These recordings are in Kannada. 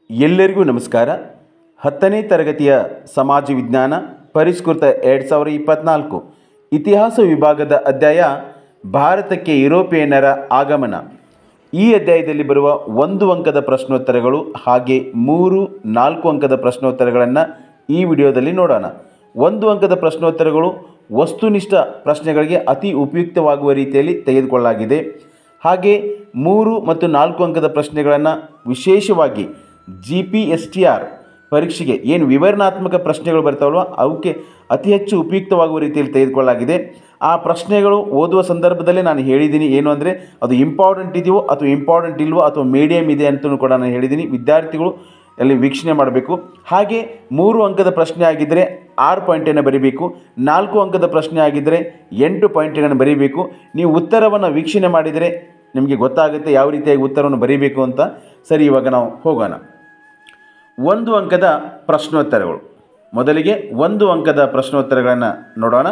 ಎಲ್ಲರಿಗೂ ನಮಸ್ಕಾರ. 10ನೇ ತರಗತಿಯ ಸಮಾಜ ವಿಜ್ಞಾನ ಪರಿಷ್ಕೃತ 2024 ಇತಿಹಾಸ ವಿಭಾಗದ ಅಧ್ಯಾಯ ಭಾರತಕ್ಕೆ ಯುರೋಪಿಯನ್ನರ ಆಗಮನ. ಈ ಅಧ್ಯಾಯದಲ್ಲಿ ಬರುವ 1 ಅಂಕದ ಪ್ರಶ್ನೋತ್ತರಗಳು ಹಾಗೆ 3-4 ಅಂಕದ ಪ್ರಶ್ನೋತ್ತರಗಳನ್ನು ಈ ವಿಡಿಯೋದಲ್ಲಿ ನೋಡೋಣ. 1 ಅಂಕದ ಪ್ರಶ್ನೋತ್ತರಗಳು ವಸ್ತುನಿಷ್ಠ ಪ್ರಶ್ನೆಗಳಿಗೆ ಅತಿ ಉಪಯುಕ್ತವಾಗುವ ರೀತಿಯಲ್ಲಿ ತೆಗೆದುಕೊಳ್ಳಲಾಗಿದೆ. ಹಾಗೆ 3 ಮತ್ತು 4 ಅಂಕದ ಪ್ರಶ್ನೆಗಳನ್ನು ವಿಶೇಷವಾಗಿ GPSTR ಪರೀಕ್ಷೆಗೆ ಏನು ವಿವರಣಾತ್ಮಕ ಪ್ರಶ್ನೆಗಳು ಬರ್ತಾವಲ್ವ ಅವಕ್ಕೆ ಅತಿ ಹೆಚ್ಚು ಉಪಯುಕ್ತವಾಗುವ ರೀತಿಯಲ್ಲಿ ತೆಗೆದುಕೊಳ್ಳಲಾಗಿದೆ. ಆ ಪ್ರಶ್ನೆಗಳು ಓದುವ ಸಂದರ್ಭದಲ್ಲೇ ನಾನು ಹೇಳಿದ್ದೀನಿ ಏನು ಅಂದರೆ ಅದು ಇಂಪಾರ್ಟೆಂಟ್ ಇದೆಯೋ ಅಥವಾ ಇಂಪಾರ್ಟೆಂಟ್ ಇಲ್ವೋ ಅಥವಾ ಮೀಡಿಯಮ್ ಇದೆ ಅಂತಲೂ ಕೂಡ ನಾನು ಹೇಳಿದ್ದೀನಿ. ವಿದ್ಯಾರ್ಥಿಗಳು ಅಲ್ಲಿ ವೀಕ್ಷಣೆ ಮಾಡಬೇಕು. ಹಾಗೆ 3 ಅಂಕದ ಪ್ರಶ್ನೆ ಆಗಿದ್ದರೆ 6 ಪಾಯಿಂಟನ್ನು ಬರೀಬೇಕು. 4 ಅಂಕದ ಪ್ರಶ್ನೆ ಆಗಿದ್ದರೆ 8 ಪಾಯಿಂಟ್ಗಳನ್ನು ಬರೀಬೇಕು. ನೀವು ಉತ್ತರವನ್ನು ವೀಕ್ಷಣೆ ಮಾಡಿದರೆ ನಿಮಗೆ ಗೊತ್ತಾಗುತ್ತೆ ಯಾವ ರೀತಿಯಾಗಿ ಉತ್ತರವನ್ನು ಬರೀಬೇಕು ಅಂತ. ಸರಿ, ಇವಾಗ ನಾವು ಹೋಗೋಣ. 1 ಅಂಕದ ಪ್ರಶ್ನೋತ್ತರಗಳು. ಮೊದಲಿಗೆ 1 ಅಂಕದ ಪ್ರಶ್ನೋತ್ತರಗಳನ್ನು ನೋಡೋಣ.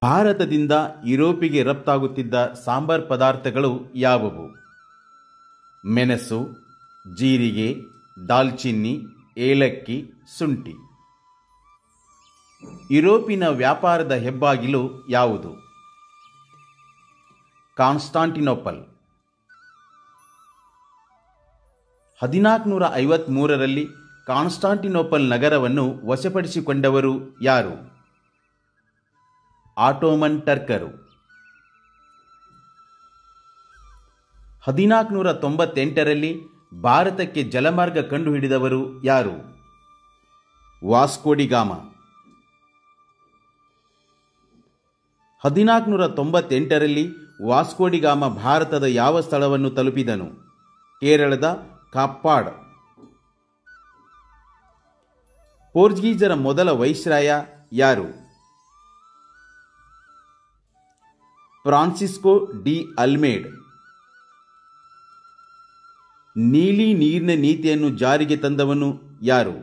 ಭಾರತದಿಂದ ಯುರೋಪಿಗೆ ರಫ್ತಾಗುತ್ತಿದ್ದ ಸಾಂಬಾರ್ ಪದಾರ್ಥಗಳು ಯಾವುವು? ಮೆಣಸು, ಜೀರಿಗೆ, ದಾಲ್ಚಿನ್ನಿ, ಏಲಕ್ಕಿ, ಶುಂಠಿ. ಯುರೋಪಿನ ವ್ಯಾಪಾರದ ಹೆಬ್ಬಾಗಿಲು ಯಾವುದು? ಕಾನ್ಸ್ಟಾಂಟಿನೋಪಲ್. 1453ರಲ್ಲಿ ಕಾನ್ಸ್ಟಾಂಟಿನೋಪಲ್ ನಗರವನ್ನು ವಶಪಡಿಸಿಕೊಂಡವರು ಯಾರು? ಆಟೋಮನ್ ಟರ್ಕರು. 1498ರಲ್ಲಿ ಭಾರತಕ್ಕೆ ಜಲಮಾರ್ಗ ಕಂಡುಹಿಡಿದವರು ಯಾರು? ವಾಸ್ಕೋ ಡಿ ಗಾಮ. 1498ರಲ್ಲಿ ವಾಸ್ಕೋ ಡಿ ಗಾಮ ಭಾರತದ ಯಾವ ಸ್ಥಳವನ್ನು ತಲುಪಿದನು? ಕೇರಳದ ಕಾಪ್ಪಾಡ್. ಪೋರ್ಚುಗೀಸರ ಮೊದಲ ವೈಸ್ರಾಯ ಯಾರು? Francisco de Almeida. ನೀಲಿ ನೀರಿನ ನೀತಿಯನ್ನು ಜಾರಿಗೆ ತಂದವನು ಯಾರು?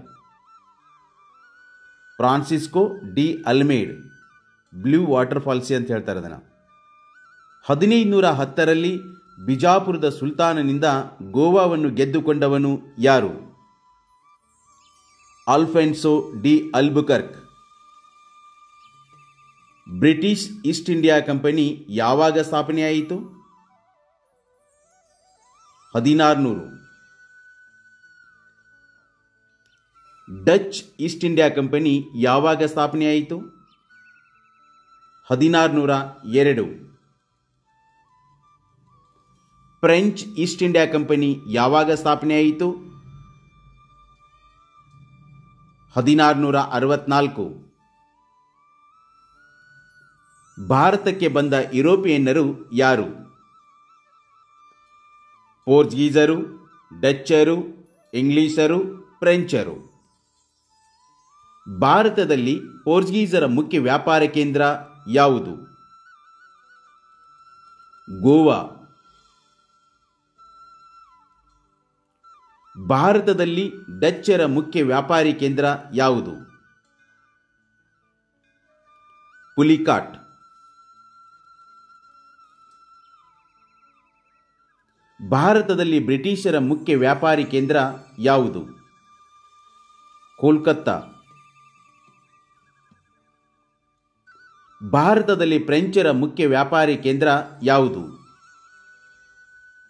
Francisco de Almeida. Blue water policy ಅಂತ ಹೇಳ್ತಾರೆ ಅದನ್ನು. 1510ರಲ್ಲಿ ಬಿಜಾಪುರದ ಸುಲ್ತಾನನಿಂದ ಗೋವಾವನ್ನು ಗೆದ್ದುಕೊಂಡವನು ಯಾರು? Alfonso de Albuquerque. British East India Company ಯಾವಾಗ ಸ್ಥಾಪನೆಯಾಯಿತು? 1600. ಡಚ್ ಈಸ್ಟ್ ಇಂಡಿಯಾ ಕಂಪನಿ ಯಾವಾಗ ಸ್ಥಾಪನೆಯಾಯಿತು? 1602. ಫ್ರೆಂಚ್ ಈಸ್ಟ್ ಇಂಡಿಯಾ ಕಂಪನಿ ಯಾವಾಗ ಸ್ಥಾಪನೆಯಾಯಿತು? 1664. ಭಾರತಕ್ಕೆ ಬಂದ ಯುರೋಪಿಯನ್ನರು ಯಾರು? ಪೋರ್ಚುಗೀಸರು, ಡಚ್ಚರು, ಇಂಗ್ಲಿಷರು, ಫ್ರೆಂಚರು. ಭಾರತದಲ್ಲಿ ಪೋರ್ಚುಗೀಸರ ಮುಖ್ಯ ವ್ಯಾಪಾರ ಕೇಂದ್ರ ಯಾವುದು? ಗೋವಾ. ಭಾರತದಲ್ಲಿ ಡಚ್ಚರ ಮುಖ್ಯ ವ್ಯಾಪಾರಿ ಕೇಂದ್ರ ಯಾವುದು? ಪುಲಿಕಾಟ್. ಭಾರತದಲ್ಲಿ ಬ್ರಿಟಿಷರ ಮುಖ್ಯ ವ್ಯಾಪಾರಿ ಕೇಂದ್ರ ಯಾವುದು? ಕೋಲ್ಕತ್ತಾ. ಭಾರತದಲ್ಲಿ ಫ್ರೆಂಚರ ಮುಖ್ಯ ವ್ಯಾಪಾರಿ ಕೇಂದ್ರ ಯಾವುದು?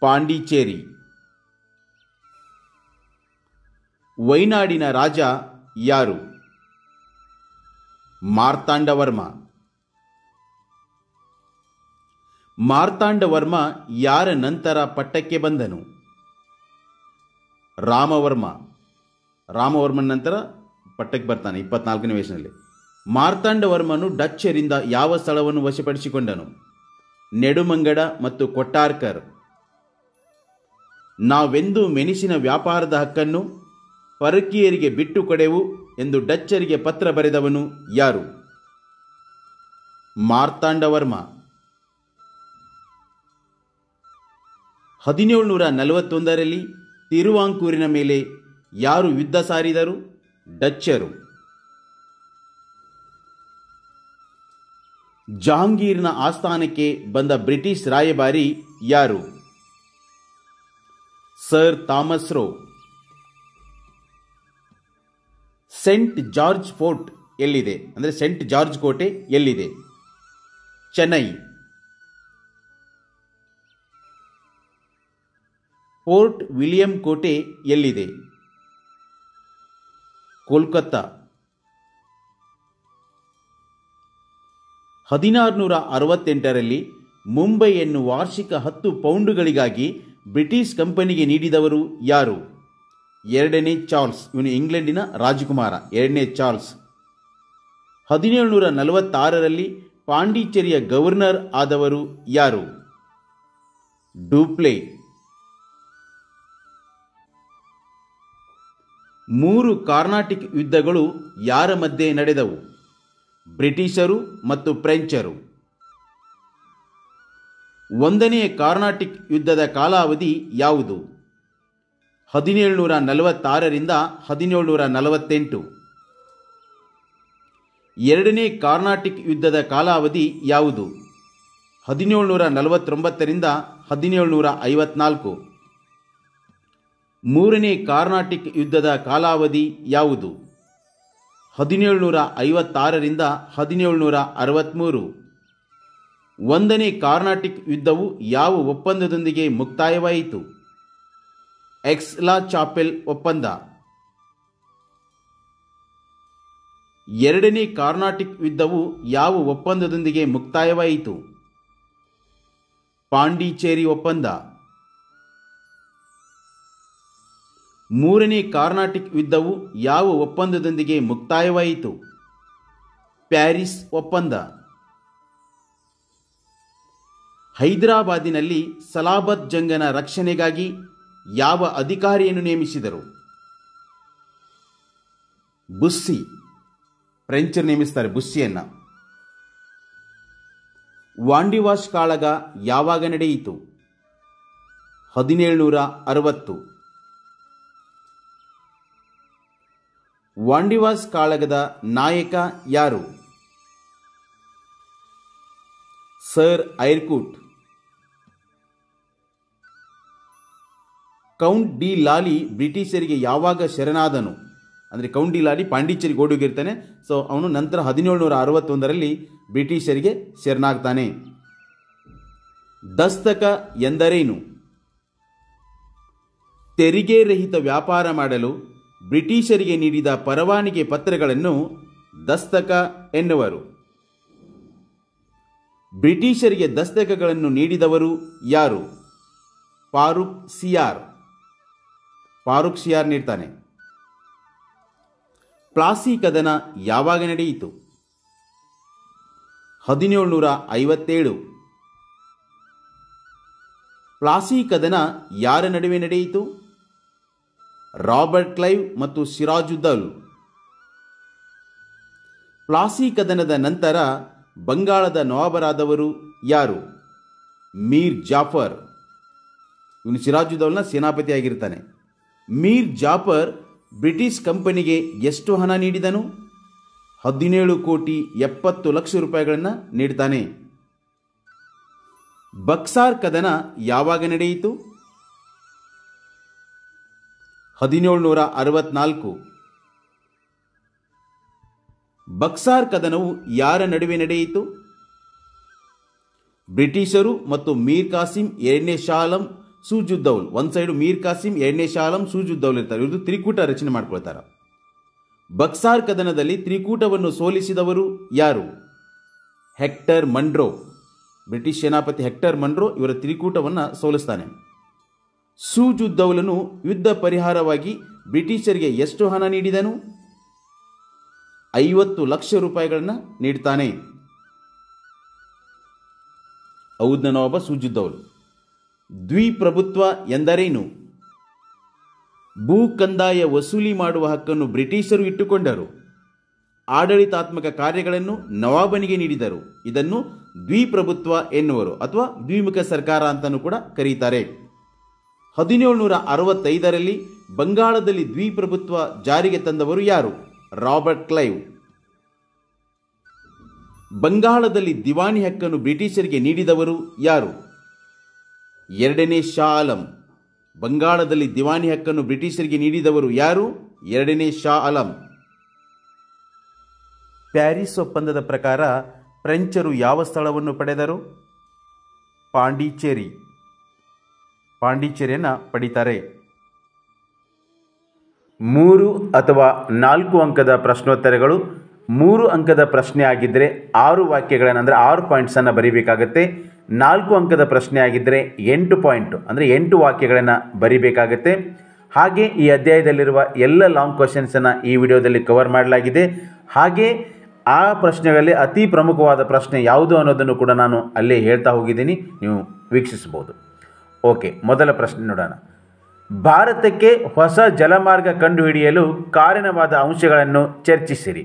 ಪಾಂಡಿಚೇರಿ. ವೈನಾಡಿನ ರಾಜ ಯಾರು? ಮಾರ್ತಾಂಡವರ್ಮ. ಮಾರ್ತಾಂಡವರ್ಮ ಯಾರ ನಂತರ ಪಟ್ಟಕ್ಕೆ ಬಂದನು? ರಾಮವರ್ಮ. ರಾಮವರ್ಮನ ನಂತರ ಪಟ್ಟಕ್ಕೆ ಬರ್ತಾನೆ 24ನೇ ವಯಸ್ಸಿನಲ್ಲಿ. ಮಾರ್ತಾಂಡವರ್ಮನು ಡಚ್ಚರಿಂದ ಯಾವ ಸ್ಥಳವನ್ನು ವಶಪಡಿಸಿಕೊಂಡನು? ನೆಡುಮಂಗಡ ಮತ್ತು ಕೊಟ್ಟಾರ್ಕರ್. ನಾವೆಂದು ಮೆಣಸಿನ ವ್ಯಾಪಾರದ ಹಕ್ಕನ್ನು ಪರಕೀಯರಿಗೆ ಬಿಟ್ಟು ಕೊಡೆವು ಎಂದು ಡಚ್ಚರಿಗೆ ಪತ್ರ ಬರೆದವನು ಯಾರು? ಮಾರ್ತಾಂಡವರ್ಮ. 1741ರಲ್ಲಿ ತಿರುವಾಂಕೂರಿನ ಮೇಲೆ ಯಾರು ಯುದ್ಧ ಸಾರಿದರು? ಡಚ್ಚರು. ಜಹಾಂಗೀರ್ನ ಆಸ್ಥಾನಕ್ಕೆ ಬಂದ ಬ್ರಿಟಿಷ್ ರಾಯಭಾರಿ ಯಾರು? Sir Thomas Roe. Saint George Fort ಎಲ್ಲಿದೆ? ಅಂದರೆ ಸೆಂಟ್ ಜಾರ್ಜ್ ಕೋಟೆ ಎಲ್ಲಿದೆ? ಚೆನ್ನೈ. ಫೋರ್ಟ್ ವಿಲಿಯಂ ಕೋಟೆ ಎಲ್ಲಿದೆ? ಕೋಲ್ಕತ್ತಾ. 1668ರಲ್ಲಿ ಮುಂಬೈಯನ್ನು ವಾರ್ಷಿಕ 10 ಪೌಂಡುಗಳಿಗಾಗಿ ಬ್ರಿಟಿಷ್ ಕಂಪನಿಗೆ ನೀಡಿದವರು ಯಾರು? ಎರಡನೇ ಚಾರ್ಲ್ಸ್. ಇವನು ಇಂಗ್ಲೆಂಡಿನ ರಾಜಕುಮಾರ, ಎರಡನೇ ಚಾರ್ಲ್ಸ್. 1746ರಲ್ಲಿ ಪಾಂಡಿಚೇರಿಯ ಗವರ್ನರ್ ಆದವರು ಯಾರು? ಡೂಪ್ಲೆ. 3 ಕಾರ್ನಾಟಿಕ್ ಯುದ್ಧಗಳು ಯಾರ ಮಧ್ಯೆ ನಡೆದವು? ಬ್ರಿಟಿಷರು ಮತ್ತು ಫ್ರೆಂಚರು. 1ನೇ ಕಾರ್ನಾಟಿಕ್ ಯುದ್ಧದ ಕಾಲಾವಧಿ ಯಾವುದು? 1746ರಿಂದ 1748. 2ನೇ ಕಾರ್ನಾಟಿಕ್ ಯುದ್ಧದ ಕಾಲಾವಧಿ ಯಾವುದು? 1749ರಿಂದ 1754. 3ನೇ ಕಾರ್ನಾಟಿಕ್ ಯುದ್ಧದ ಕಾಲಾವಧಿ ಯಾವುದು? 1756ರಿಂದ 1763. 1ನೇ ಕಾರ್ನಾಟಿಕ್ ಯುದ್ಧವು ಯಾವ ಒಪ್ಪಂದದೊಂದಿಗೆ ಮುಕ್ತಾಯವಾಯಿತು? ಎಕ್ಸ್-ಲಾ ಚಾಪೆಲ್ ಒಪ್ಪಂದ. 2ನೇ ಕಾರ್ನಾಟಿಕ್ ಯುದ್ಧವು ಯಾವ ಒಪ್ಪಂದದೊಂದಿಗೆ ಮುಕ್ತಾಯವಾಯಿತು? ಪಾಂಡಿಚೇರಿ ಒಪ್ಪಂದ. 3ನೇ ಕಾರ್ನಾಟಿಕ್ ಯುದ್ಧವು ಯಾವ ಒಪ್ಪಂದದೊಂದಿಗೆ ಮುಕ್ತಾಯವಾಯಿತು? ಪ್ಯಾರಿಸ್ ಒಪ್ಪಂದ. ಹೈದರಾಬಾದಿನಲ್ಲಿ ಸಲಾಬತ್ ಜಂಗನ ರಕ್ಷಣೆಗಾಗಿ ಯಾವ ಅಧಿಕಾರಿಯನ್ನು ನೇಮಿಸಿದರು? ಬುಸ್ಸಿ. ಫ್ರೆಂಚರು ನೇಮಿಸ್ತಾರೆ ಬುಸ್ಸಿಯನ್ನ. ವಾಂಡಿವಾಶ್ ಕಾಳಗ ಯಾವಾಗ ನಡೆಯಿತು? 1760. ವಾಂಡಿವಾಶ್ ಕಾಳಗದ ನಾಯಕ ಯಾರು? Sir Eyre Coote. ಕೌಂಟ್ ಡಿ ಲಾಲಿ ಬ್ರಿಟಿಷರಿಗೆ ಯಾವಾಗ ಶರಣಾದನು? ಅಂದರೆ ಕೌಂಟ್ ಡಿ ಲಾಲಿ ಪಾಂಡಿಚೇರಿಗೆ ಓಡೋಗಿರ್ತಾನೆ. ಸೊ ಅವನು ನಂತರ 1761ರಲ್ಲಿ ಬ್ರಿಟಿಷರಿಗೆ ಶರಣಾಗ್ತಾನೆ. ದಸ್ತಕ ಎಂದರೇನು? ತೆರಿಗೆ ರಹಿತ ವ್ಯಾಪಾರ ಮಾಡಲು ಬ್ರಿಟಿಷರಿಗೆ ನೀಡಿದ ಪರವಾನಗಿ ಪತ್ರಗಳನ್ನು ದಸ್ತಕ ಎನ್ನುವರು. ಬ್ರಿಟಿಷರಿಗೆ ದಸ್ತಕಗಳನ್ನು ನೀಡಿದವರು ಯಾರು? ಫಾರೂಕ್ ಸಿಯಾರ್. ಫಾರೂಕ್ ಸಿಯಾರ್ ನೀಡ್ತಾನೆ. ಪ್ಲಾಸಿ ಕದನ ಯಾವಾಗ ನಡೆಯಿತು? 1757. ಪ್ಲಾಸಿ ಕದನ ಯಾರ ನಡುವೆ ನಡೆಯಿತು? ರಾಬರ್ಟ್ ಕ್ಲೈವ್ ಮತ್ತು ಸಿರಾಜುದ್ದೌಲ್. ಪ್ಲಾಸಿ ಕದನದ ನಂತರ ಬಂಗಾಳದ ನವಾಬರಾದವರು ಯಾರು? ಮೀರ್ ಜಾಫರ್. ಇವನು ಸಿರಾಜುದ್ದೌಲ್ನ ಸೇನಾಪತಿಯಾಗಿರ್ತಾನೆ. ಮೀರ್ ಜಾಫರ್ ಬ್ರಿಟಿಷ್ ಕಂಪನಿಗೆ ಎಷ್ಟು ಹಣ ನೀಡಿದನು? 17,70,00,000 ನೀಡ್ತಾನೆ. ಬಕ್ಸಾರ್ ಕದನ ಯಾವಾಗ ನಡೆಯಿತು? 1764. ಬಕ್ಸಾರ್ ಕದನವು ಯಾರ ನಡುವೆ ನಡೆಯಿತು? ಬ್ರಿಟಿಷರು ಮತ್ತು ಮೀರ್ ಕಾಸಿಂ ಎರಡನೇ ಶಾ ಆಲಂ ಸೂಜುದ್ದೌಲ್. ಒಂದು ಸೈಡು ಮೀರ್ ಕಾಸಿಂ, ಎರಡನೇ ಶಾ ಆಲಂ ಸೂಜುದ್ದೌಲ್ ಇರ್ತಾರೆ. ಇವರು ತ್ರಿಕೂಟ ರಚನೆ ಮಾಡ್ಕೊಳ್ತಾರೆ. ಬಕ್ಸಾರ್ ಕದನದಲ್ಲಿ ತ್ರಿಕೂಟವನ್ನು ಸೋಲಿಸಿದವರು ಯಾರು? Hector Munro. ಬ್ರಿಟಿಷ್ ಸೇನಾಪತಿ ಹೆಕ್ಟರ್ ಮನ್ರೋ ಇವರ ತ್ರಿಕೂಟವನ್ನು ಸೋಲಿಸ್ತಾನೆ. ಸೂಜುದ್ದೌಲನು ಯುದ್ಧ ಪರಿಹಾರವಾಗಿ ಬ್ರಿಟಿಷರಿಗೆ ಎಷ್ಟು ಹಣ ನೀಡಿದನು? 50 ಲಕ್ಷ ರೂಪಾಯಿಗಳನ್ನು ನೀಡ್ತಾನೆ. ಔದ್ನ ನವಾಬ ಸೂಜುದ್ದೌಲ್. ದ್ವಿಪ್ರಭುತ್ವ ಎಂದರೇನು? ಭೂ ಕಂದಾಯ ವಸೂಲಿ ಮಾಡುವ ಹಕ್ಕನ್ನು ಬ್ರಿಟಿಷರು ಇಟ್ಟುಕೊಂಡರು. ಆಡಳಿತಾತ್ಮಕ ಕಾರ್ಯಗಳನ್ನು ನವಾಬನಿಗೆ ನೀಡಿದರು. ಇದನ್ನು ದ್ವಿಪ್ರಭುತ್ವ ಎನ್ನುವರು ಅಥವಾ ದ್ವಿಮುಖ ಸರ್ಕಾರ ಅಂತಲೂ ಕೂಡ ಕರೀತಾರೆ. 1765ರಲ್ಲಿ ಬಂಗಾಳದಲ್ಲಿ ದ್ವಿಪ್ರಭುತ್ವ ಜಾರಿಗೆ ತಂದವರು ಯಾರು? Robert Clive. ಬಂಗಾಳದಲ್ಲಿ ದಿವಾನಿ ಹಕ್ಕನ್ನು ಬ್ರಿಟಿಷರಿಗೆ ನೀಡಿದವರು ಯಾರು? ಎರಡನೇ ಶಾ ಆಲಂ. ಬಂಗಾಳದಲ್ಲಿ ದಿವಾನಿ ಹಕ್ಕನ್ನು ಬ್ರಿಟಿಷರಿಗೆ ನೀಡಿದವರು ಯಾರು? ಎರಡನೇ ಶಾ ಆಲಂ. ಪ್ಯಾರಿಸ್ ಒಪ್ಪಂದದ ಪ್ರಕಾರ ಫ್ರೆಂಚರು ಯಾವ ಸ್ಥಳವನ್ನು ಪಡೆದರು? ಪಾಂಡಿಚೇರಿಯನ್ನು ಪಡೀತಾರೆ. 3 ಅಥವಾ 4 ಅಂಕದ ಪ್ರಶ್ನೋತ್ತರಗಳು. 3 ಅಂಕದ ಪ್ರಶ್ನೆ ಆಗಿದ್ದರೆ 6 ವಾಕ್ಯಗಳನ್ನು ಅಂದರೆ 6 ಪಾಯಿಂಟ್ಸನ್ನು ಬರೀಬೇಕಾಗತ್ತೆ. 4 ಅಂಕದ ಪ್ರಶ್ನೆ ಆಗಿದ್ದರೆ 8 ಪಾಯಿಂಟು ಅಂದರೆ 8 ವಾಕ್ಯಗಳನ್ನು ಬರೀಬೇಕಾಗತ್ತೆ. ಹಾಗೆ ಈ ಅಧ್ಯಾಯದಲ್ಲಿರುವ ಎಲ್ಲ ಲಾಂಗ್ ಕ್ವಶನ್ಸನ್ನು ಈ ವಿಡಿಯೋದಲ್ಲಿ ಕವರ್ ಮಾಡಲಾಗಿದೆ. ಹಾಗೆ ಆ ಪ್ರಶ್ನೆಗಳಲ್ಲಿ ಅತಿ ಪ್ರಮುಖವಾದ ಪ್ರಶ್ನೆ ಯಾವುದು ಅನ್ನೋದನ್ನು ಕೂಡ ನಾನು ಅಲ್ಲೇ ಹೇಳ್ತಾ ಹೋಗಿದ್ದೀನಿ, ನೀವು ವೀಕ್ಷಿಸಬಹುದು. ಓಕೆ, ಮೊದಲ ಪ್ರಶ್ನೆ ನೋಡೋಣ. ಭಾರತಕ್ಕೆ ಹೊಸ ಜಲಮಾರ್ಗ ಕಂಡುಹಿಡಿಯಲು ಕಾರಣವಾದ ಅಂಶಗಳನ್ನು ಚರ್ಚಿಸಿರಿ.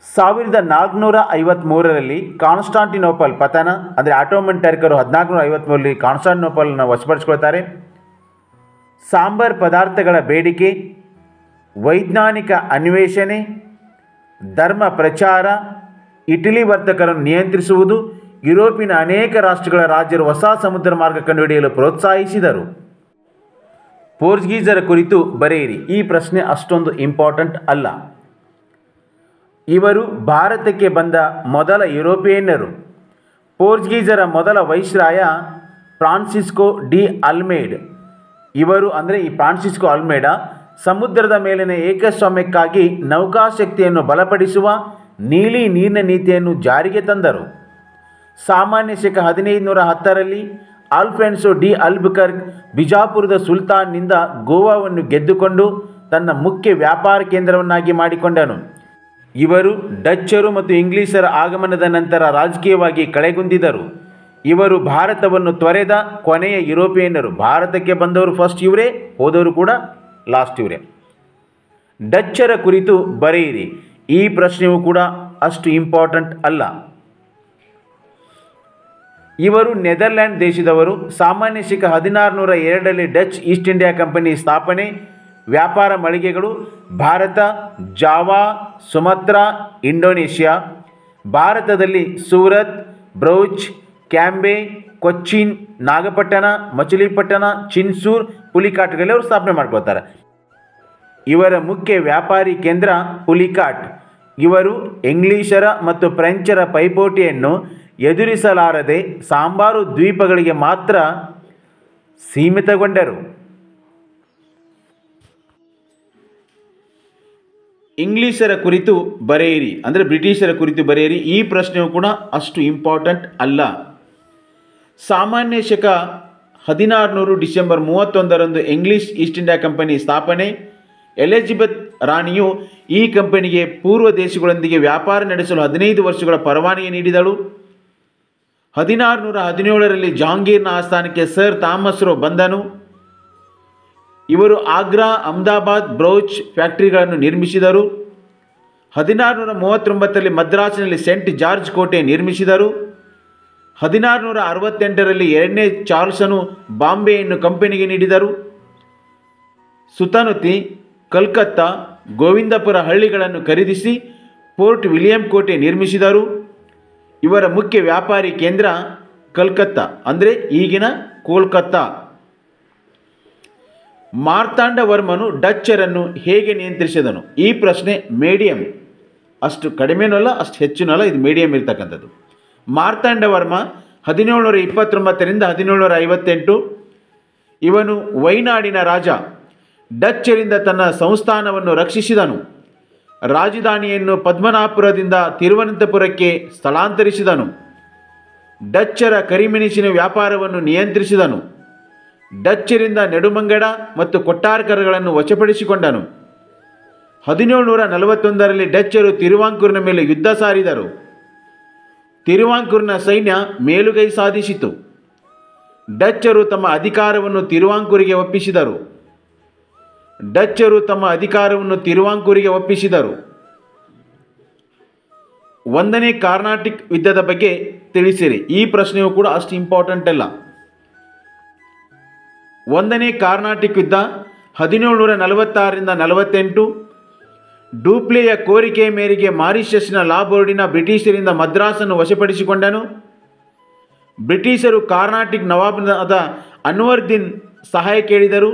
1453ರಲ್ಲಿ ಕಾನ್ಸ್ಟಾಂಟಿನೋಪಲ್ ಪತನ ಅಂದರೆ ಆಟೋಮನ್ ಟರ್ಕರು 1453ರಲ್ಲಿ ಕಾನ್ಸ್ಟಾಂಟಿನೋಪಲ್ನ ವಶಪಡಿಸಿಕೊಳ್ತಾರೆ. ಸಾಂಬಾರ್ ಪದಾರ್ಥಗಳ ಬೇಡಿಕೆ, ವೈಜ್ಞಾನಿಕ ಅನ್ವೇಷಣೆ, ಧರ್ಮ ಪ್ರಚಾರ, ಇಟಲಿ ವರ್ತಕರನ್ನು ನಿಯಂತ್ರಿಸುವುದು, ಯುರೋಪಿನ ಅನೇಕ ರಾಷ್ಟ್ರಗಳ ರಾಜರು ಹೊಸ ಸಮುದ್ರ ಮಾರ್ಗ ಕಂಡುಹಿಡಿಯಲು ಪ್ರೋತ್ಸಾಹಿಸಿದರು. ಪೋರ್ಚುಗೀಸರ ಕುರಿತು ಬರೆಯಿರಿ. ಈ ಪ್ರಶ್ನೆ ಅಷ್ಟೊಂದು ಇಂಪಾರ್ಟೆಂಟ್ ಅಲ್ಲ. ಇವರು ಭಾರತಕ್ಕೆ ಬಂದ ಮೊದಲ ಯುರೋಪಿಯನ್ನರು. ಪೋರ್ಚುಗೀಸರ ಮೊದಲ ವೈಸ್ರಾಯ ಫ್ರಾನ್ಸಿಸ್ಕೋ ಡಿ ಅಲ್ಮೇಡ. ಇವರು ಅಂದರೆ ಈ ಫ್ರಾನ್ಸಿಸ್ಕೋ ಅಲ್ಮೇಡ ಸಮುದ್ರದ ಮೇಲಿನ ಏಕಸ್ವಾಮ್ಯಕ್ಕಾಗಿ ನೌಕಾಶಕ್ತಿಯನ್ನು ಬಲಪಡಿಸುವ ನೀಲಿ ನೀರಿನ ನೀತಿಯನ್ನು ಜಾರಿಗೆ ತಂದರು. ಸಾಮಾನ್ಯ ಶಕ 1510ರಲ್ಲಿ ಆಲ್ಫೆನ್ಸೋ ಡಿ ಅಲ್ಬುಕರ್ಕ್ ಬಿಜಾಪುರದ ಸುಲ್ತಾನ್ನಿಂದ ಗೋವಾವನ್ನು ಗೆದ್ದುಕೊಂಡು ತನ್ನ ಮುಖ್ಯ ವ್ಯಾಪಾರ ಕೇಂದ್ರವನ್ನಾಗಿ ಮಾಡಿಕೊಂಡನು. ಇವರು ಡಚ್ಚರು ಮತ್ತು ಇಂಗ್ಲಿಷರ ಆಗಮನದ ನಂತರ ರಾಜಕೀಯವಾಗಿ ಕಳೆಗುಂದಿದರು. ಇವರು ಭಾರತವನ್ನು ತೊರೆದ ಕೊನೆಯ ಯುರೋಪಿಯನ್ನರು. ಭಾರತಕ್ಕೆ ಬಂದವರು ಫಸ್ಟ್ ಇವರೇ, ಹೋದವರು ಕೂಡ ಲಾಸ್ಟ್ ಇವರೇ. ಡಚ್ಚರ ಕುರಿತು ಬರೆಯಿರಿ. ಈ ಪ್ರಶ್ನೆಯೂ ಕೂಡ ಅಷ್ಟು ಇಂಪಾರ್ಟೆಂಟ್ ಅಲ್ಲ. ಇವರು ನೆದರ್ಲ್ಯಾಂಡ್ ದೇಶದವರು. ಸಾಮಾನ್ಯ ಶಕ 1602ರಲ್ಲಿ ಡಚ್ ಈಸ್ಟ್ ಇಂಡಿಯಾ ಕಂಪನಿ ಸ್ಥಾಪನೆ. ವ್ಯಾಪಾರ ಮಳಿಗೆಗಳು ಭಾರತ, ಜಾವಾ, ಸುಮತ್ರಾ, ಇಂಡೋನೇಷ್ಯಾ. ಭಾರತದಲ್ಲಿ ಸೂರತ್, ಬ್ರೌಚ್, ಕ್ಯಾಂಬೆ, ಕೊಚ್ಚಿನ್, ನಾಗಪಟ್ಟಣ, ಮಚಿಲಿಪಟ್ಟಣ, ಚಿನ್ಸೂರ್, ಪುಲಿಕಾಟ್ಗಳಲ್ಲಿ ಅವರು ಸ್ಥಾಪನೆ ಮಾಡ್ಕೊಳ್ತಾರೆ. ಇವರ ಮುಖ್ಯ ವ್ಯಾಪಾರಿ ಕೇಂದ್ರ ಪುಲಿಕಾಟ್. ಇವರು ಇಂಗ್ಲಿಷರ ಮತ್ತು ಫ್ರೆಂಚರ ಪೈಪೋಟಿಯನ್ನು ಎದುರಿಸಲಾರದೆ ಸಾಂಬಾರು ದ್ವೀಪಗಳಿಗೆ ಮಾತ್ರ ಸೀಮಿತಗೊಂಡರು. ಇಂಗ್ಲಿಷರ ಕುರಿತು ಬರೆಯಿರಿ ಅಂದರೆ ಬ್ರಿಟಿಷರ ಕುರಿತು ಬರೆಯಿರಿ. ಈ ಪ್ರಶ್ನೆಯೂ ಕೂಡ ಅಷ್ಟು ಇಂಪಾರ್ಟೆಂಟ್ ಅಲ್ಲ. ಸಾಮಾನ್ಯ ಶಕ 1600 ಡಿಸೆಂಬರ್ 31ರಂದು ಇಂಗ್ಲಿಷ್ ಈಸ್ಟ್ ಇಂಡಿಯಾ ಕಂಪನಿ ಸ್ಥಾಪನೆ. ಎಲಿಜಬೆತ್ ರಾಣಿಯು ಈ ಕಂಪನಿಗೆ ಪೂರ್ವ ದೇಶಗಳೊಂದಿಗೆ ವ್ಯಾಪಾರ ನಡೆಸಲು 15 ವರ್ಷಗಳ ಪರವಾನಗಿ ನೀಡಿದಳು. 1617ರಲ್ಲಿ ಜಹಾಂಗೀರ್ನ ಆಸ್ಥಾನಕ್ಕೆ ಸರ್ ಥಾಮಸ್ ರೋ ಬಂದನು. ಇವರು ಆಗ್ರಾ, ಅಹಮದಾಬಾದ್, ಬ್ರೌಚ್ ಫ್ಯಾಕ್ಟರಿಗಳನ್ನು ನಿರ್ಮಿಸಿದರು. 1639ರಲ್ಲಿ ಮದ್ರಾಸಿನಲ್ಲಿ ಸೆಂಟ್ ಜಾರ್ಜ್ ಕೋಟೆ ನಿರ್ಮಿಸಿದರು. 1668ರಲ್ಲಿ 2ನೇ ಚಾರ್ಲ್ಸನು ಬಾಂಬೆಯನ್ನು ಕಂಪನಿಗೆ ನೀಡಿದರು. ಸುತನುತಿ, ಕಲ್ಕತ್ತಾ, ಗೋವಿಂದಪುರ ಹಳ್ಳಿಗಳನ್ನು ಖರೀದಿಸಿ ಫೋರ್ಟ್ ವಿಲಿಯಂ ಕೋಟೆ ನಿರ್ಮಿಸಿದರು. ಇವರ ಮುಖ್ಯ ವ್ಯಾಪಾರಿ ಕೇಂದ್ರ ಕಲ್ಕತ್ತಾ ಅಂದರೆ ಈಗಿನ ಕೋಲ್ಕತ್ತಾ. ಮಾರ್ತಾಂಡವರ್ಮನು ಡಚ್ಚರನ್ನು ಹೇಗೆ ನಿಯಂತ್ರಿಸಿದನು? ಈ ಪ್ರಶ್ನೆ ಮೀಡಿಯಂ, ಅಷ್ಟು ಕಡಿಮೆನೂ ಅಲ್ಲ ಅಷ್ಟು ಹೆಚ್ಚೂ ಅಲ್ಲ, ಇದು ಮೀಡಿಯಂ ಇರ್ತಕ್ಕಂಥದ್ದು. ಮಾರ್ತಾಂಡವರ್ಮ 1729ರಿಂದ 1758. ಇವನು ವೈನಾಡಿನ ರಾಜ. ಡಚ್ಚರಿಂದ ತನ್ನ ಸಂಸ್ಥಾನವನ್ನು ರಕ್ಷಿಸಿದನು. ರಾಜಧಾನಿಯನ್ನು ಪದ್ಮನಾಭಪುರದಿಂದ ತಿರುವನಂತಪುರಕ್ಕೆ ಸ್ಥಳಾಂತರಿಸಿದನು. ಡಚ್ಚರ ಕರಿಮೆಣಸಿನ ವ್ಯಾಪಾರವನ್ನು ನಿಯಂತ್ರಿಸಿದನು. ಡಚ್ಚರಿಂದ ನೆಡುಮಂಗಡ ಮತ್ತು ಕೊಟ್ಟಾರಕರಗಳನ್ನು ವಶಪಡಿಸಿಕೊಂಡನು. 1741ರಲ್ಲಿ ಡಚ್ಚರು ತಿರುವಾಂಕೂರಿನ ಮೇಲೆ ಯುದ್ಧ ಸಾರಿದರು. ತಿರುವಾಂಕೂರಿನ ಸೈನ್ಯ ಮೇಲುಗೈ ಸಾಧಿಸಿತು. ಡಚ್ಚರು ತಮ್ಮ ಅಧಿಕಾರವನ್ನು ತಿರುವಾಂಕೂರಿಗೆ ಒಪ್ಪಿಸಿದರು. ಒಂದನೇ ಕಾರ್ನಾಟಿಕ್ ಯುದ್ಧದ ಬಗ್ಗೆ ತಿಳಿಸಿರಿ. ಈ ಪ್ರಶ್ನೆಯೂ ಕೂಡ ಅಷ್ಟು ಇಂಪಾರ್ಟೆಂಟ್ ಅಲ್ಲ. ಒಂದನೇ ಕಾರ್ನಾಟಿಕ್ ಯುದ್ಧ 1746ರಿಂದ 48. ಡೂಪ್ಲೆಯ ಕೋರಿಕೆಯ ಮೇರೆಗೆ ಮಾರಿಷಸ್ನ ಲಾಬೋರ್ಡಿನ ಬ್ರಿಟಿಷರಿಂದ ಮದ್ರಾಸನ್ನು ವಶಪಡಿಸಿಕೊಂಡನು. ಬ್ರಿಟಿಷರು ಕಾರ್ನಾಟಿಕ್ ನವಾಬನಾದ ಅನ್ವರ್ದಿನ್ ಸಹಾಯ ಕೇಳಿದರು.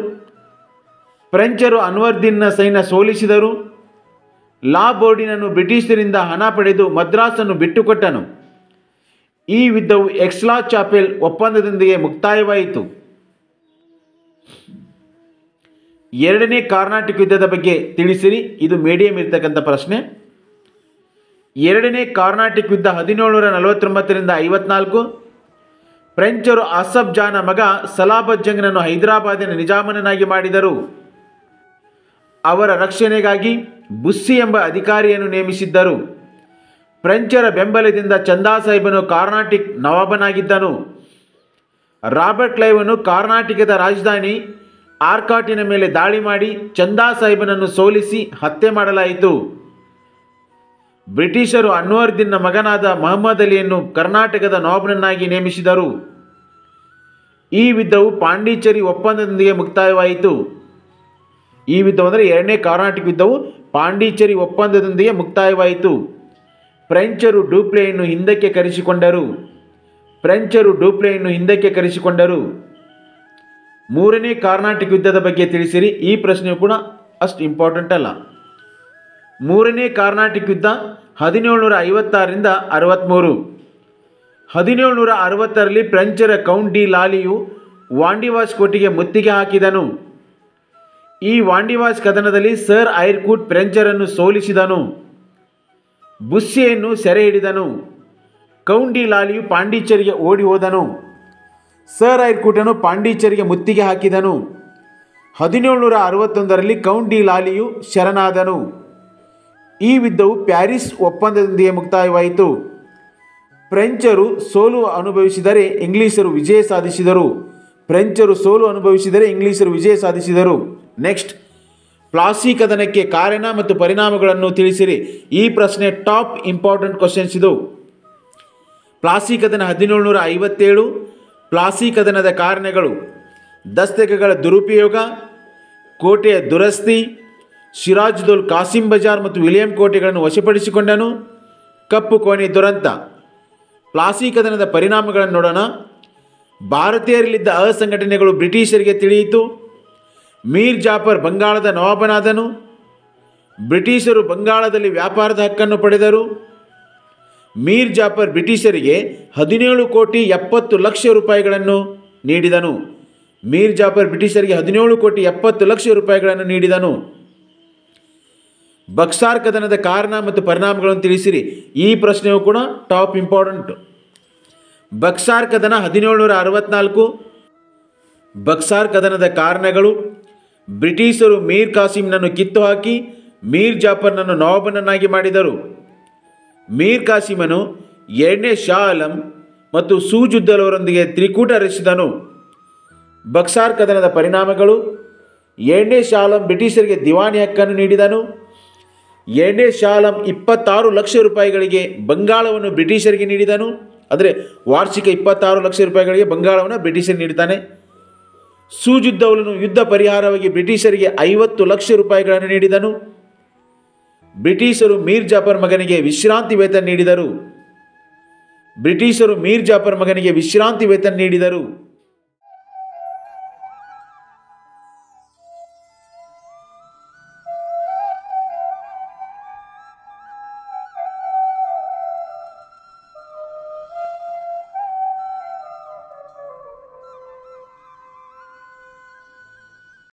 ಫ್ರೆಂಚರು ಅನ್ವರ್ದಿನ್ನ ಸೈನ್ಯ ಸೋಲಿಸಿದರು. ಲಾ ಬೋರ್ಡಿನನ್ನು ಬ್ರಿಟಿಷರಿಂದ ಹಣ ಪಡೆದು ಮದ್ರಾಸನ್ನು ಬಿಟ್ಟುಕೊಟ್ಟನು. ಈ ಯುದ್ಧವು ಎಕ್ಸ್ಲಾ ಚಾಪೆಲ್ ಒಪ್ಪಂದದೊಂದಿಗೆ ಮುಕ್ತಾಯವಾಯಿತು. ಎರಡನೇ ಕಾರ್ನಾಟಿಕ್ ಯುದ್ಧದ ಬಗ್ಗೆ ತಿಳಿಸಿರಿ. ಇದು ಮೀಡಿಯಂ ಇರ್ತಕ್ಕಂಥ ಪ್ರಶ್ನೆ. ಎರಡನೇ ಕಾರ್ನಾಟಿಕ್ ಯುದ್ಧ 1749ರಿಂದ 54. ಫ್ರೆಂಚರು ಅಸಫ್ ಜಾನ ಮಗ ಸಲಾಬತ್ ಜಂಗ್ನನ್ನು ಹೈದರಾಬಾದಿನ ನಿಜಾಮನನ್ನಾಗಿ ಮಾಡಿದರು. ಅವರ ರಕ್ಷಣೆಗಾಗಿ ಬುಸ್ಸಿ ಎಂಬ ಅಧಿಕಾರಿಯನ್ನು ನೇಮಿಸಿದ್ದರು. ಫ್ರೆಂಚರ ಬೆಂಬಲದಿಂದ ಚಂದಾ ಸಾಹಿಬನು ಕಾರ್ನಾಟಿಕ್ ನವಾಬನಾಗಿದ್ದನು. ರಾಬರ್ಟ್ ಕ್ಲೈವನು ಕಾರ್ನಾಟಿಕದ ರಾಜಧಾನಿ ಆರ್ಕಾಟಿನ ಮೇಲೆ ದಾಳಿ ಮಾಡಿ ಚಂದಾ ಸಾಹಿಬನನ್ನು ಸೋಲಿಸಿ ಹತ್ಯೆ ಮಾಡಲಾಯಿತು. ಬ್ರಿಟಿಷರು ಅನ್ವರ್ದಿನ್ನ ಮಗನಾದ ಮಹಮ್ಮದ್ ಅಲಿಯನ್ನು ಕರ್ನಾಟಕದ ನವಾಬನನ್ನಾಗಿ ನೇಮಿಸಿದರು. ಈ ಯುದ್ಧವು ಪಾಂಡಿಚೇರಿ ಒಪ್ಪಂದದೊಂದಿಗೆ ಮುಕ್ತಾಯವಾಯಿತು. ಈ ಯುದ್ಧವೆಂದರೆ ಎರಡನೇ ಕಾರ್ನಾಟಿಕ್ ಯುದ್ಧವು ಪಾಂಡಿಚೇರಿ ಒಪ್ಪಂದದೊಂದಿಗೆ ಮುಕ್ತಾಯವಾಯಿತು. ಫ್ರೆಂಚರು ಡೂಪ್ಲೆಯನ್ನು ಹಿಂದಕ್ಕೆ ಕರೆಸಿಕೊಂಡರು. ಮೂರನೇ ಕಾರ್ನಾಟಿಕ್ ಯುದ್ಧದ ಬಗ್ಗೆ ತಿಳಿಸಿರಿ. ಈ ಪ್ರಶ್ನೆಯು ಕೂಡ ಅಷ್ಟು ಇಂಪಾರ್ಟೆಂಟ್ ಅಲ್ಲ. ಮೂರನೇ ಕಾರ್ನಾಟಿಕ್ ಯುದ್ಧ 1756ರಿಂದ 63. 1760ರಲ್ಲಿ ಫ್ರೆಂಚರ ಕೌಂಟ್ ಡಿ ಲಾಲಿಯು ವಾಂಡಿವಾಸ್ ಕೋಟೆಗೆ ಮುತ್ತಿಗೆ ಹಾಕಿದನು. ಈ ವಾಂಡಿವಾಸ್ ಕದನದಲ್ಲಿ ಸರ್ ಐರ್ಕೂಟ್ ಫ್ರೆಂಚರನ್ನು ಸೋಲಿಸಿದನು. ಬುಸ್ಸಿಯನ್ನು ಸೆರೆ ಹಿಡಿದನು. ಕೌಂಟ್ ಡಿ ಲಾಲಿಯು ಪಾಂಡಿಚೇರಿಗೆ ಓಡಿ ಹೋದನು. ಸರ್ ಐರ್ಕೂಟನು ಪಾಂಡಿಚೇರಿಗೆ ಮುತ್ತಿಗೆ ಹಾಕಿದನು. 1761ರಲ್ಲಿ ಕೌಂಟ್ ಡಿ ಲಾಲಿಯು ಶರಣಾದನು. ಈ ಯುದ್ಧವು ಪ್ಯಾರಿಸ್ ಒಪ್ಪಂದದೊಂದಿಗೆ ಮುಕ್ತಾಯವಾಯಿತು. ಫ್ರೆಂಚರು ಸೋಲು ಅನುಭವಿಸಿದರೆ ಇಂಗ್ಲಿಷರು ವಿಜಯ ಸಾಧಿಸಿದರು. ನೆಕ್ಸ್ಟ್, ಪ್ಲಾಸಿ ಕದನಕ್ಕೆ ಕಾರಣ ಮತ್ತು ಪರಿಣಾಮಗಳನ್ನು ತಿಳಿಸಿರಿ. ಈ ಪ್ರಶ್ನೆ ಟಾಪ್ ಇಂಪಾರ್ಟೆಂಟ್ ಕ್ವಶನ್ಸ್ ಇದು. ಪ್ಲಾಸಿ ಕದನ 1757. ಪ್ಲಾಸಿ ಕದನದ ಕಾರಣಗಳು: ದಸ್ತಕಗಳ ದುರುಪಯೋಗ, ಕೋಟೆಯ ದುರಸ್ತಿ, ಸಿರಾಜುದ್ದೌಲ್ ಕಾಸಿಂ ಬಜಾರ್ ಮತ್ತು ವಿಲಿಯಂ ಕೋಟೆಗಳನ್ನು ವಶಪಡಿಸಿಕೊಂಡನು, ಕಪ್ಪು ಕೋಣೆ ದುರಂತ. ಪ್ಲಾಸಿ ಕದನದ ಪರಿಣಾಮಗಳನ್ನು ನೋಡೋಣ. ಭಾರತೀಯರಲ್ಲಿದ್ದ ಅಸಂಘಟನೆಗಳು ಬ್ರಿಟಿಷರಿಗೆ ತಿಳಿಯಿತು. ಮೀರ್ ಜಾಫರ್ ಬಂಗಾಳದ ನವಾಬನಾದನು. ಬ್ರಿಟಿಷರು ಬಂಗಾಳದಲ್ಲಿ ವ್ಯಾಪಾರದ ಹಕ್ಕನ್ನು ಪಡೆದರು. ಮೀರ್ ಜಾಫರ್ ಬ್ರಿಟಿಷರಿಗೆ 17 ಕೋಟಿ 70 ಲಕ್ಷ ರೂಪಾಯಿಗಳನ್ನು ನೀಡಿದನು. ಬಕ್ಸಾರ್ ಕದನದ ಕಾರಣ ಮತ್ತು ಪರಿಣಾಮಗಳನ್ನು ತಿಳಿಸಿರಿ. ಈ ಪ್ರಶ್ನೆಯು ಕೂಡ ಟಾಪ್ ಇಂಪಾರ್ಟೆಂಟ್. ಬಕ್ಸಾರ್ ಕದನ 1764. ಬಕ್ಸಾರ್ ಕದನದ ಕಾರಣಗಳು: ಬ್ರಿಟಿಷರು ಮೀರ್ ಕಾಸಿಂನನ್ನು ಕಿತ್ತು ಹಾಕಿ ಮೀರ್ ಜಾಫರ್ನನ್ನು ನವಾಬನನ್ನಾಗಿ ಮಾಡಿದರು. ಮೀರ್ ಕಾಸಿಮನು ಎರಡನೇ ಶಾ ಆಲಂ ಮತ್ತು ಸೂಜುದ್ದೌಲ್ ಅವರೊಂದಿಗೆ ತ್ರಿಕೂಟ ರಚಿಸಿದನು. ಬಕ್ಸಾರ್ ಕದನದ ಪರಿಣಾಮಗಳು: ಎರಡನೇ ಶಾ ಆಲಂ ಬ್ರಿಟಿಷರಿಗೆ ದಿವಾನಿ ಹಕ್ಕನ್ನು ನೀಡಿದನು. ಎರಡನೇ ಶಾ ಆಲಂ 26 ಲಕ್ಷ ರೂಪಾಯಿಗಳಿಗೆ ಬಂಗಾಳವನ್ನು ಬ್ರಿಟಿಷರಿಗೆ ನೀಡಿದನು. ಅಂದರೆ ವಾರ್ಷಿಕ 26 ಲಕ್ಷ ರೂಪಾಯಿಗಳಿಗೆ ಬಂಗಾಳವನ್ನು ಬ್ರಿಟಿಷರಿಗೆ ನೀಡುತ್ತಾನೆ. ಸೂಜುದ್ದೌಲನು ಯುದ್ಧ ಪರಿಹಾರವಾಗಿ ಬ್ರಿಟಿಷರಿಗೆ 50 ಲಕ್ಷ ರೂಪಾಯಿಗಳನ್ನು ನೀಡಿದನು. ಬ್ರಿಟಿಷರು ಮೀರ್ ಜಾಫರ್ ಮಗನಿಗೆ ವಿಶ್ರಾಂತಿ ವೇತನ ನೀಡಿದರು.